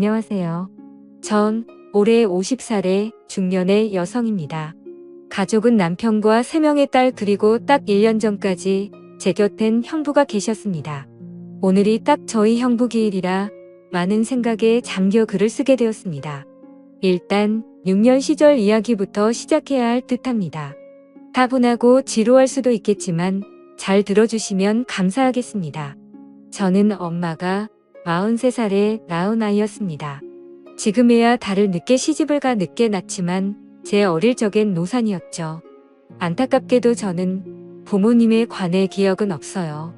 안녕하세요. 전 올해 50살의 중년의 여성입니다. 가족은 남편과 3명의 딸 그리고 딱 1년 전까지 제 곁엔 형부가 계셨습니다. 오늘이 딱 저희 형부 기일이라 많은 생각에 잠겨 글을 쓰게 되었습니다. 일단 6년 시절 이야기부터 시작해야 할 듯합니다. 다분하고 지루할 수도 있겠지만 잘 들어주시면 감사하겠습니다. 저는 엄마가 43살에 낳은 아이였습니다. 지금에야 달을 늦게 시집을 가 늦게 낳지만 제 어릴 적엔 노산이었죠. 안타깝게도 저는 부모님에 관해 기억은 없어요.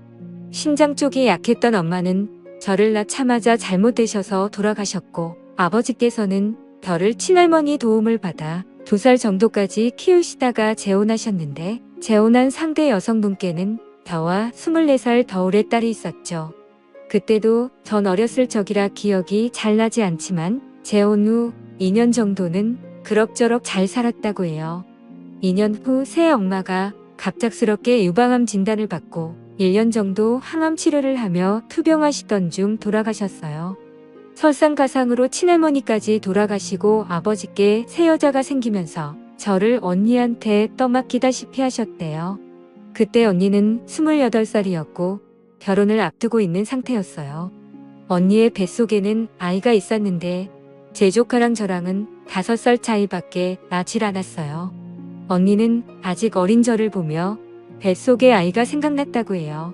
심장 쪽이 약했던 엄마는 저를 낳자마자 잘못되셔서 돌아가셨고 아버지께서는 저를 친할머니 도움을 받아 2살 정도까지 키우시다가 재혼하셨는데 재혼한 상대 여성분께는 저와 24살 더울의 딸이 있었죠. 그때도 전 어렸을 적이라 기억이 잘 나지 않지만 재혼 후 2년 정도는 그럭저럭 잘 살았다고 해요. 2년 후 새 엄마가 갑작스럽게 유방암 진단을 받고 1년 정도 항암 치료를 하며 투병하시던 중 돌아가셨어요. 설상가상으로 친할머니까지 돌아가시고 아버지께 새 여자가 생기면서 저를 언니한테 떠맡기다시피 하셨대요. 그때 언니는 28살이었고 결혼을 앞두고 있는 상태였어요. 언니의 뱃속에는 아이가 있었는데 제 조카랑 저랑은 5살 차이밖에 나질 않았어요. 언니는 아직 어린 저를 보며 뱃속에 아이가 생각났다고 해요.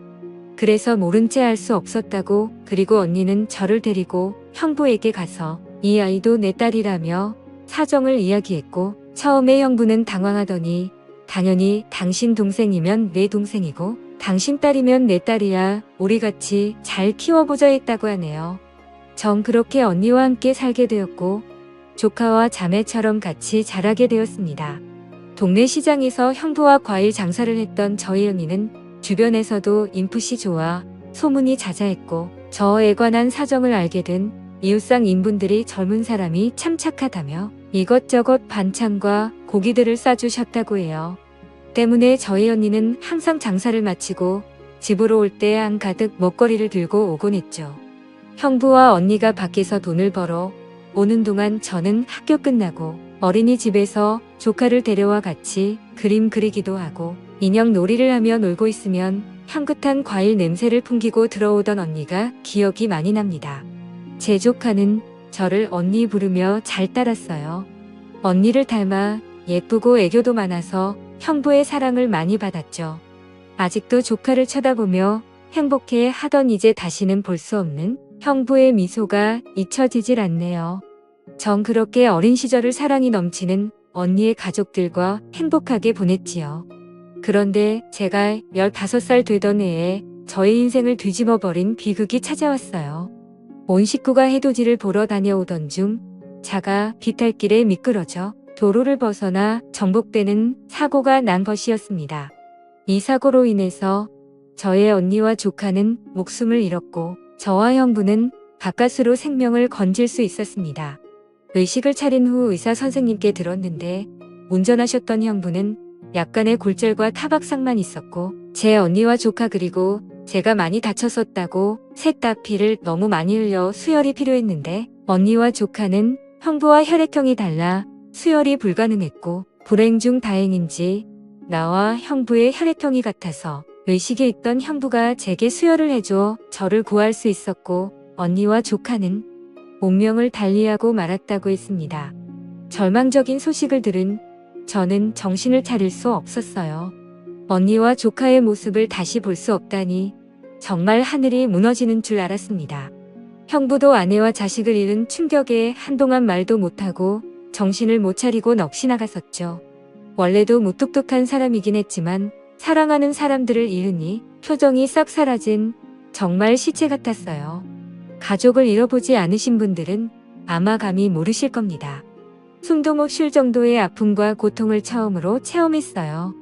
그래서 모른 채 할 수 없었다고 그리고 언니는 저를 데리고 형부에게 가서 이 아이도 내 딸이라며 사정을 이야기했고 처음에 형부는 당황하더니 당연히 당신 동생이면 내 동생이고 당신 딸이면 내 딸이야 우리 같이 잘 키워보자 했다고 하네요. 전 그렇게 언니와 함께 살게 되었고 조카와 자매처럼 같이 자라게 되었습니다. 동네 시장에서 형부와 과일 장사를 했던 저희 언니는 주변에서도 인풋이 좋아 소문이 자자했고 저에 관한 사정을 알게 된 이웃상 인분들이 젊은 사람이 참 착하다며 이것저것 반찬과 고기들을 싸주셨다고 해요. 때문에 저희 언니는 항상 장사를 마치고 집으로 올 때 한가득 먹거리를 들고 오곤 했죠. 형부와 언니가 밖에서 돈을 벌어 오는 동안 저는 학교 끝나고 어린이집에서 조카를 데려와 같이 그림 그리기도 하고 인형 놀이를 하며 놀고 있으면 향긋한 과일 냄새를 풍기고 들어오던 언니가 기억이 많이 납니다. 제 조카는 저를 언니 부르며 잘 따랐어요. 언니를 닮아 예쁘고 애교도 많아서 형부의 사랑을 많이 받았죠. 아직도 조카를 쳐다보며 행복해 하던 이제 다시는 볼 수 없는 형부의 미소가 잊혀지질 않네요. 전 그렇게 어린 시절을 사랑이 넘치는 언니의 가족들과 행복하게 보냈지요. 그런데 제가 15살 되던 해에 저의 인생을 뒤집어버린 비극이 찾아왔어요. 온 식구가 해돋이를 보러 다녀오던 중 차가 비탈길에 미끄러져 도로를 벗어나 전복되는 사고가 난 것이었습니다. 이 사고로 인해서 저의 언니와 조카는 목숨을 잃었고 저와 형부는 가까스로 생명을 건질 수 있었습니다. 의식을 차린 후 의사 선생님께 들었는데 운전하셨던 형부는 약간의 골절과 타박상만 있었고 제 언니와 조카 그리고 제가 많이 다쳤었다고 셋 다 피를 너무 많이 흘려 수혈이 필요했는데 언니와 조카는 형부와 혈액형이 달라 수혈이 불가능했고 불행 중 다행인지 나와 형부의 혈액형이 같아서 의식에 있던 형부가 제게 수혈을 해줘 저를 구할 수 있었고 언니와 조카는 운명을 달리하고 말았다고 했습니다. 절망적인 소식을 들은 저는 정신을 차릴 수 없었어요. 언니와 조카의 모습을 다시 볼 수 없다니 정말 하늘이 무너지는 줄 알았습니다. 형부도 아내와 자식을 잃은 충격에 한동안 말도 못하고 정신을 못 차리고 넋이 나갔었죠. 원래도 무뚝뚝한 사람이긴 했지만 사랑하는 사람들을 잃으니 표정이 싹 사라진 정말 시체 같았어요. 가족을 잃어보지 않으신 분들은 아마 감히 모르실 겁니다. 숨도 못 쉴 정도의 아픔과 고통을 처음으로 체험했어요.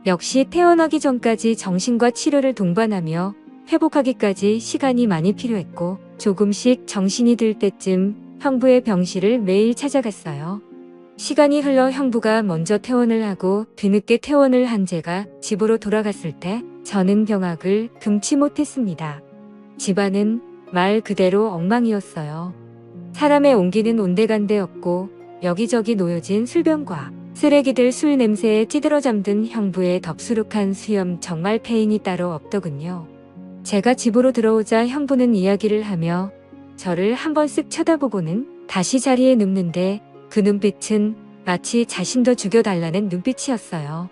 역시 태어나기 전까지 정신과 치료를 동반하며 회복하기까지 시간이 많이 필요했고 조금씩 정신이 들 때쯤 형부의 병실을 매일 찾아갔어요. 시간이 흘러 형부가 먼저 퇴원을 하고 뒤늦게 퇴원을 한 제가 집으로 돌아갔을 때 저는 병학을 금치 못했습니다. 집안은 말 그대로 엉망이었어요. 사람의 온기는 온데간데였고 여기저기 놓여진 술병과 쓰레기들 술 냄새에 찌들어 잠든 형부의 덥수룩한 수염 정말 패인이 따로 없더군요. 제가 집으로 들어오자 형부는 이야기를 하며 저를 한 번 쓱 쳐다보고는 다시 자리에 눕는데 그 눈빛은 마치 자신도 죽여달라는 눈빛이었어요.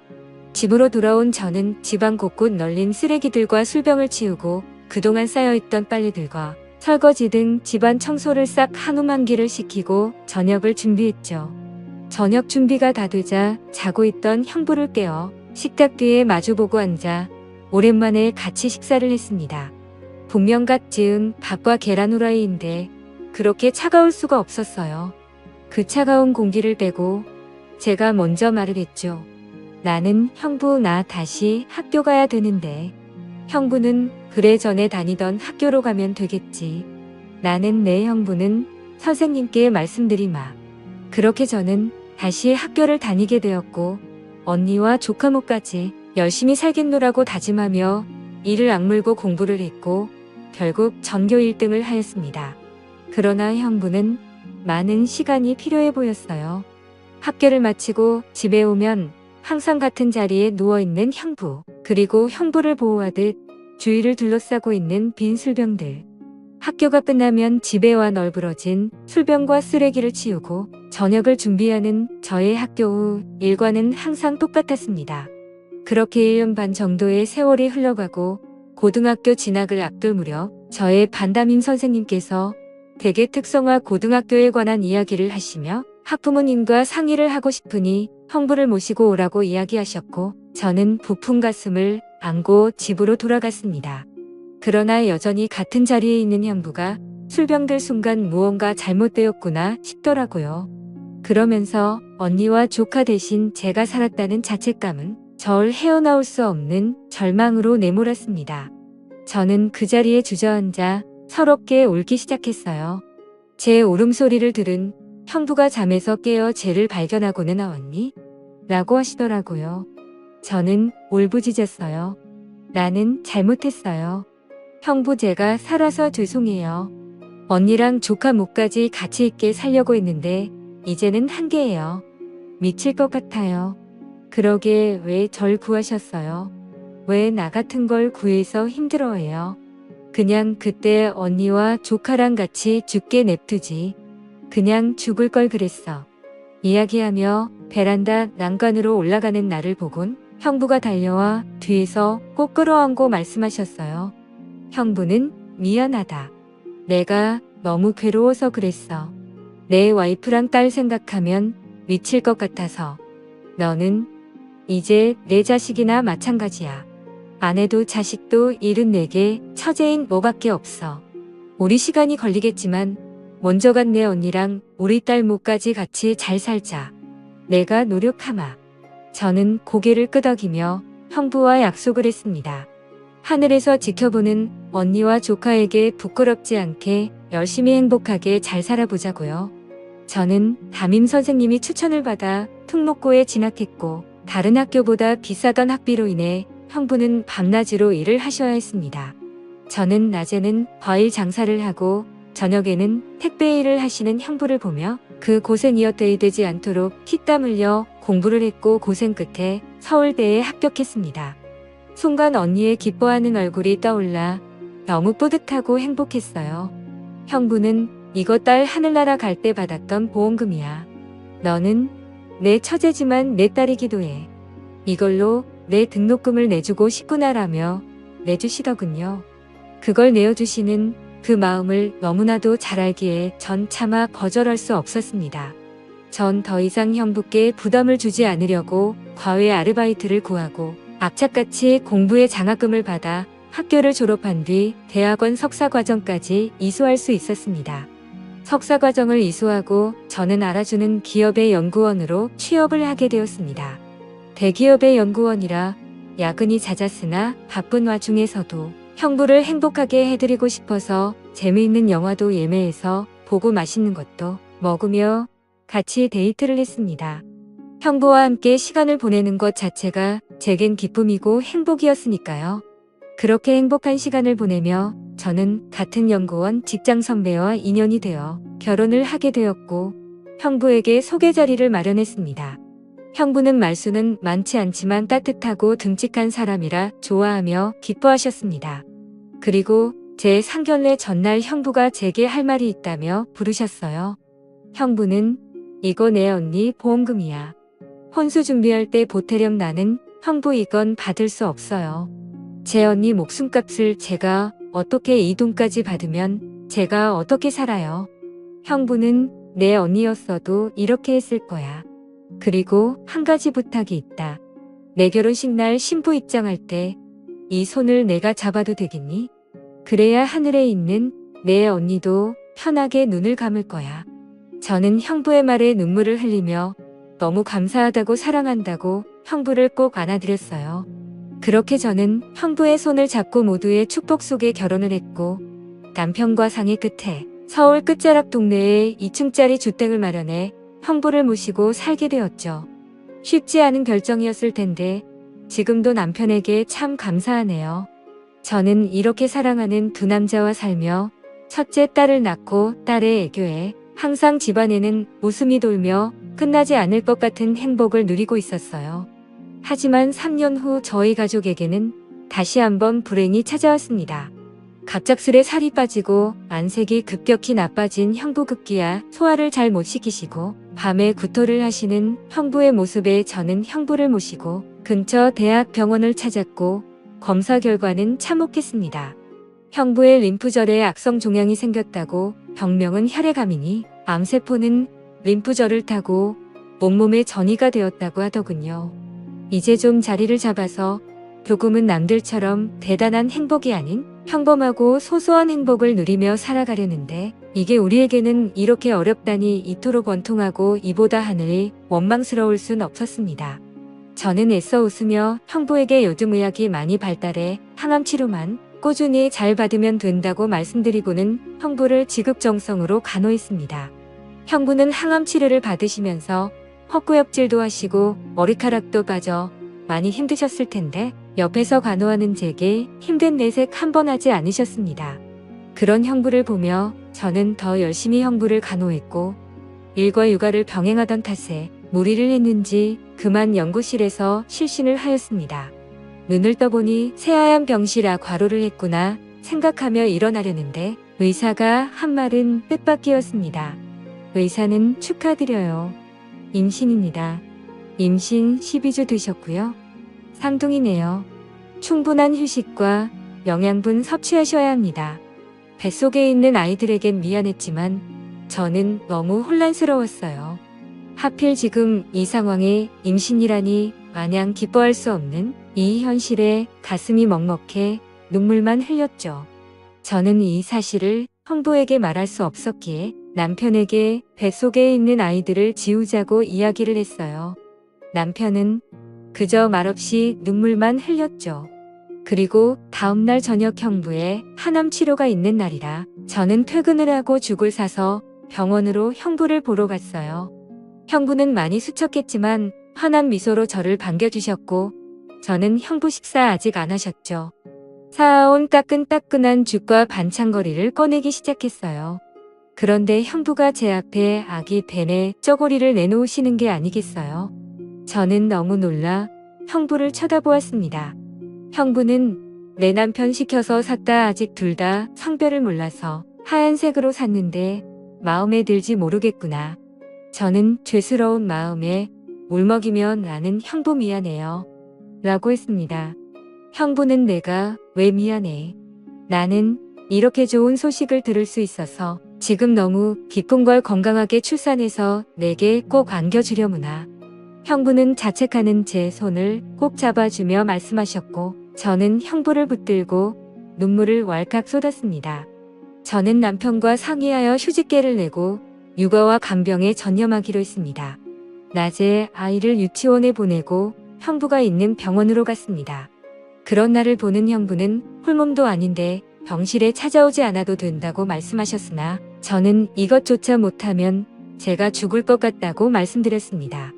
집으로 돌아온 저는 집안 곳곳 널린 쓰레기들과 술병을 치우고 그동안 쌓여있던 빨래들과 설거지 등 집안 청소를 싹 한우만기를 시키고 저녁을 준비했죠. 저녁 준비가 다 되자 자고 있던 형부를 깨워 식탁 뒤에 마주보고 앉아 오랜만에 같이 식사를 했습니다. 분명 갓 지은 밥과 계란 후라이인데 그렇게 차가울 수가 없었어요. 그 차가운 공기를 빼고 제가 먼저 말을 했죠. 나는 형부 나 다시 학교 가야 되는데. 형부는 그래 전에 다니던 학교로 가면 되겠지. 나는 내 형부는 선생님께 말씀드리마. 그렇게 저는 다시 학교를 다니게 되었고 언니와 조카모까지 열심히 살겠노라고 다짐하며 이를 악물고 공부를 했고 결국 전교 1등을 하였습니다. 그러나 형부는 많은 시간이 필요해 보였어요. 학교를 마치고 집에 오면 항상 같은 자리에 누워있는 형부, 그리고 형부를 보호하듯 주위를 둘러싸고 있는 빈 술병들. 학교가 끝나면 집에 와 널브러진 술병과 쓰레기를 치우고 저녁을 준비하는 저의 학교 후 일과는 항상 똑같았습니다. 그렇게 1년 반 정도의 세월이 흘러가고 고등학교 진학을 앞둘 무렵 저의 반담임 선생님께서 대개 특성화 고등학교에 관한 이야기를 하시며 학부모님과 상의를 하고 싶으니 형부를 모시고 오라고 이야기하셨고 저는 부푼 가슴을 안고 집으로 돌아갔습니다. 그러나 여전히 같은 자리에 있는 형부가 술병들 순간 무언가 잘못되었구나 싶더라고요. 그러면서 언니와 조카 대신 제가 살았다는 자책감은 절 헤어나올 수 없는 절망으로 내몰았습니다. 저는 그 자리에 주저앉아 서럽게 울기 시작했어요. 제 울음소리를 들은 형부가 잠에서 깨어 쟤를 발견하고는 나왔니? 라고 하시더라고요. 저는 울부짖었어요. 나는 잘못했어요. 형부 제가 살아서 죄송해요. 언니랑 조카 목까지 같이 있게 살려고 했는데 이제는 한계예요. 미칠 것 같아요. 그러게 왜 절 구하셨어요? 왜 나 같은 걸 구해서 힘들어해요? 그냥 그때 언니와 조카랑 같이 죽게 냅두지. 그냥 죽을 걸 그랬어. 이야기하며 베란다 난간으로 올라가는 나를 보곤 형부가 달려와 뒤에서 꼭 끌어안고 말씀하셨어요. 형부는 미안하다. 내가 너무 괴로워서 그랬어. 내 와이프랑 딸 생각하면 미칠 것 같아서. 너는 이제 내 자식이나 마찬가지야. 아내도 자식도 잃은 내게 처제인 너밖에 없어. 우리 시간이 걸리겠지만 먼저 간 내 언니랑 우리 딸 모까지 같이 잘 살자. 내가 노력하마. 저는 고개를 끄덕이며 형부와 약속을 했습니다. 하늘에서 지켜보는 언니와 조카에게 부끄럽지 않게 열심히 행복하게 잘 살아보자고요. 저는 담임 선생님이 추천을 받아 특목고에 진학했고 다른 학교보다 비싸던 학비로 인해 형부는 밤낮으로 일을 하셔야 했습니다. 저는 낮에는 과일 장사를 하고 저녁에는 택배 일을 하시는 형부를 보며 그 고생이 헛되지 않도록 피땀 흘려 공부를 했고 고생 끝에 서울대에 합격했습니다. 순간 언니의 기뻐하는 얼굴이 떠올라 너무 뿌듯하고 행복했어요. 형부는 이거 딸 하늘나라 갈 때 받았던 보험금이야. 너는 내 처제지만 내 딸이기도 해. 이걸로 내 등록금을 내주고 싶구나라며 내주시더군요. 그걸 내어주시는 그 마음을 너무나도 잘 알기에 전 차마 거절할 수 없었습니다. 전 더 이상 형부께 부담을 주지 않으려고 과외 아르바이트를 구하고 악착같이 공부의 장학금을 받아 학교를 졸업한 뒤 대학원 석사과정까지 이수할 수 있었습니다. 석사과정을 이수하고 저는 알아주는 기업의 연구원으로 취업을 하게 되었습니다. 대기업의 연구원이라 야근이 잦았으나 바쁜 와중에서도 형부를 행복하게 해드리고 싶어서 재미있는 영화도 예매해서 보고 맛있는 것도 먹으며 같이 데이트를 했습니다. 형부와 함께 시간을 보내는 것 자체가 제겐 기쁨이고 행복이었으니까요. 그렇게 행복한 시간을 보내며 저는 같은 연구원 직장 선배와 인연이 되어 결혼을 하게 되었고 형부에게 소개 자리를 마련했습니다. 형부는 말수는 많지 않지만 따뜻하고 듬직한 사람이라 좋아하며 기뻐하셨습니다. 그리고 제 상견례 전날 형부가 제게 할 말이 있다며 부르셨어요. 형부는 이거 내 언니 보험금이야. 혼수 준비할 때 보태렴. 나는 형부 이건 받을 수 없어요. 제 언니 목숨값을 제가 어떻게 이 돈까지 받으면 제가 어떻게 살아요. 형부는 내 언니였어도 이렇게 했을 거야. 그리고 한 가지 부탁이 있다. 내 결혼식 날 신부 입장할 때 이 손을 내가 잡아도 되겠니? 그래야 하늘에 있는 내 언니도 편하게 눈을 감을 거야. 저는 형부의 말에 눈물을 흘리며 너무 감사하다고 사랑한다고 형부를 꼭 안아드렸어요. 그렇게 저는 형부의 손을 잡고 모두의 축복 속에 결혼을 했고 남편과 상의 끝에 서울 끝자락 동네에 2층짜리 주택을 마련해 형부를 모시고 살게 되었죠. 쉽지 않은 결정이었을 텐데 지금도 남편에게 참 감사하네요. 저는 이렇게 사랑하는 두 남자와 살며 첫째 딸을 낳고 딸의 애교에 항상 집안에는 웃음이 돌며 끝나지 않을 것 같은 행복을 누리고 있었어요. 하지만 3년 후 저희 가족에게는 다시 한번 불행이 찾아왔습니다. 갑작스레 살이 빠지고 안색이 급격히 나빠진 형부. 급기야 소화를 잘 못 시키시고 밤에 구토를 하시는 형부의 모습에 저는 형부를 모시고 근처 대학병원을 찾았고 검사 결과는 참혹했습니다. 형부의 림프절에 악성 종양이 생겼다고 병명은 혈액암이니 암세포는 림프절을 타고 온몸에 전이가 되었다고 하더군요. 이제 좀 자리를 잡아서 조금은 남들처럼 대단한 행복이 아닌 평범하고 소소한 행복을 누리며 살아가려는데 이게 우리에게는 이렇게 어렵다니 이토록 원통하고 이보다 하늘이 원망스러울 순 없었습니다. 저는 애써 웃으며 형부에게 요즘 의학이 많이 발달해 항암 치료만 꾸준히 잘 받으면 된다고 말씀드리고는 형부를 지극정성으로 간호했습니다. 형부는 항암 치료를 받으시면서 헛구역질도 하시고 머리카락도 빠져 많이 힘드셨을 텐데 옆에서 간호하는 제게 힘든 내색 한 번 하지 않으셨습니다. 그런 형부를 보며 저는 더 열심히 형부를 간호했고 일과 육아를 병행하던 탓에 무리를 했는지 그만 연구실에서 실신을 하였습니다. 눈을 떠보니 새하얀 병실아 과로를 했구나 생각하며 일어나려는데 의사가 한 말은 뜻밖이었습니다. 의사는 축하드려요. 임신입니다. 임신 12주 되셨고요. 쌍둥이네요. 충분한 휴식과 영양분 섭취하셔야 합니다. 뱃속에 있는 아이들에겐 미안했지만 저는 너무 혼란스러웠어요. 하필 지금 이 상황에 임신이라니 마냥 기뻐할 수 없는 이 현실에 가슴이 먹먹해 눈물만 흘렸죠. 저는 이 사실을 형부에게 말할 수 없었기에 남편에게 뱃속에 있는 아이들을 지우자고 이야기를 했어요. 남편은 그저 말없이 눈물만 흘렸죠. 그리고 다음날 저녁 형부의 항암 치료가 있는 날이라 저는 퇴근을 하고 죽을 사서 병원으로 형부를 보러 갔어요. 형부는 많이 수척했지만 환한 미소로 저를 반겨주셨고 저는 형부 식사 아직 안 하셨죠. 사온 따끈따끈한 죽과 반찬거리를 꺼내기 시작했어요. 그런데 형부가 제 앞에 아기 벤의 쩌고리를 내놓으시는 게 아니겠어요. 저는 너무 놀라 형부를 쳐다보았습니다. 형부는 내 남편 시켜서 샀다. 아직 둘 다 성별을 몰라서 하얀색으로 샀는데 마음에 들지 모르겠구나. 저는 죄스러운 마음에 울먹이며 나는 형부 미안해요. 라고 했습니다. 형부는 내가 왜 미안해. 나는 이렇게 좋은 소식을 들을 수 있어서 지금 너무 기쁜 걸 건강하게 출산해서 내게 꼭 안겨주려무나. 형부는 자책하는 제 손을 꼭 잡아주며 말씀하셨고 저는 형부를 붙들고 눈물을 왈칵 쏟았습니다. 저는 남편과 상의하여 휴직계를 내고 육아와 간병에 전념하기로 했습니다. 낮에 아이를 유치원에 보내고 형부가 있는 병원으로 갔습니다. 그런 날을 보는 형부는 홀몸도 아닌데 병실에 찾아오지 않아도 된다고 말씀하셨으나 저는 이것조차 못하면 제가 죽을 것 같다고 말씀드렸습니다.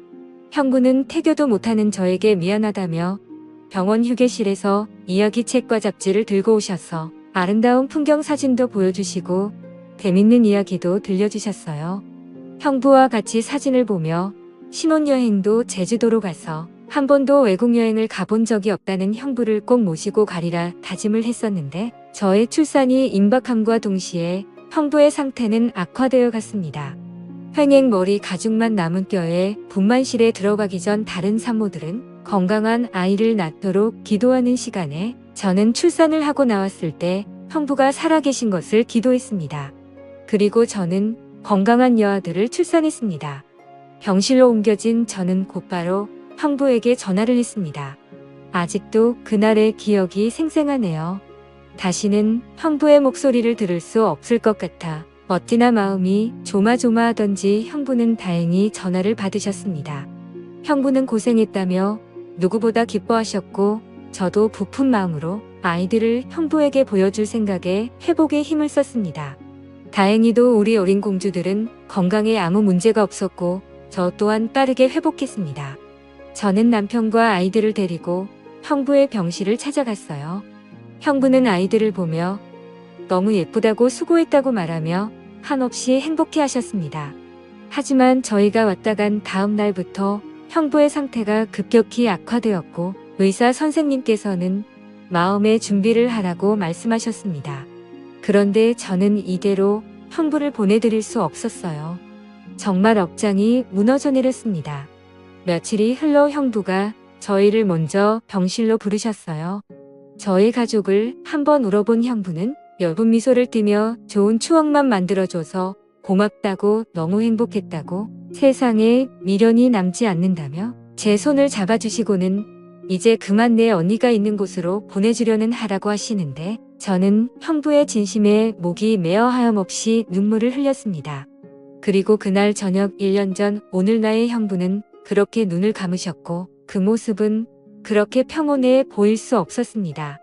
형부는 태교도 못하는 저에게 미안하다며 병원 휴게실에서 이야기책과 잡지를 들고 오셔서 아름다운 풍경 사진도 보여주시고 재밌는 이야기도 들려주셨어요. 형부와 같이 사진을 보며 신혼여행도 제주도로 가서 한 번도 외국 여행을 가본 적이 없다는 형부를 꼭 모시고 가리라 다짐을 했었는데 저의 출산이 임박함과 동시에 형부의 상태는 악화되어 갔습니다. 횡행머리 가죽만 남은 뼈에 분만실에 들어가기 전 다른 산모들은 건강한 아이를 낳도록 기도하는 시간에 저는 출산을 하고 나왔을 때 형부가 살아계신 것을 기도했습니다. 그리고 저는 건강한 여아들을 출산했습니다. 병실로 옮겨진 저는 곧바로 형부에게 전화를 했습니다. 아직도 그날의 기억이 생생하네요. 다시는 형부의 목소리를 들을 수 없을 것 같아 어찌나 마음이 조마조마하던지 형부는 다행히 전화를 받으셨습니다. 형부는 고생했다며 누구보다 기뻐하셨고 저도 부푼 마음으로 아이들을 형부에게 보여줄 생각에 회복에 힘을 썼습니다. 다행히도 우리 어린 공주들은 건강에 아무 문제가 없었고 저 또한 빠르게 회복했습니다. 저는 남편과 아이들을 데리고 형부의 병실을 찾아갔어요. 형부는 아이들을 보며 너무 예쁘다고 수고했다고 말하며 한없이 행복해 하셨습니다. 하지만 저희가 왔다 간 다음 날부터 형부의 상태가 급격히 악화되었고 의사 선생님께서는 마음의 준비를 하라고 말씀하셨습니다. 그런데 저는 이대로 형부를 보내드릴 수 없었어요. 정말 억장이 무너져 내렸습니다. 며칠이 흘러 형부가 저희를 먼저 병실로 부르셨어요. 저희 가족을 한번 울어본 형부는 엷은 미소를 띠며 좋은 추억만 만들어줘서 고맙다고 너무 행복했다고 세상에 미련이 남지 않는다며 제 손을 잡아주시고는 이제 그만 내 언니가 있는 곳으로 보내주려는 하라고 하시는데 저는 형부의 진심에 목이 메어 하염없이 눈물을 흘렸습니다. 그리고 그날 저녁 1년 전 오늘 나의 형부는 그렇게 눈을 감으셨고 그 모습은 그렇게 평온해 보일 수 없었습니다.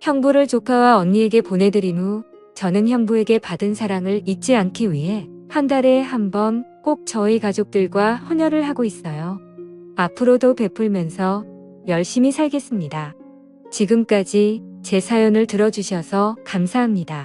형부를 조카와 언니에게 보내드린 후 저는 형부에게 받은 사랑을 잊지 않기 위해 한 달에 한 번 꼭 저희 가족들과 헌혈을 하고 있어요. 앞으로도 베풀면서 열심히 살겠습니다. 지금까지 제 사연을 들어주셔서 감사합니다.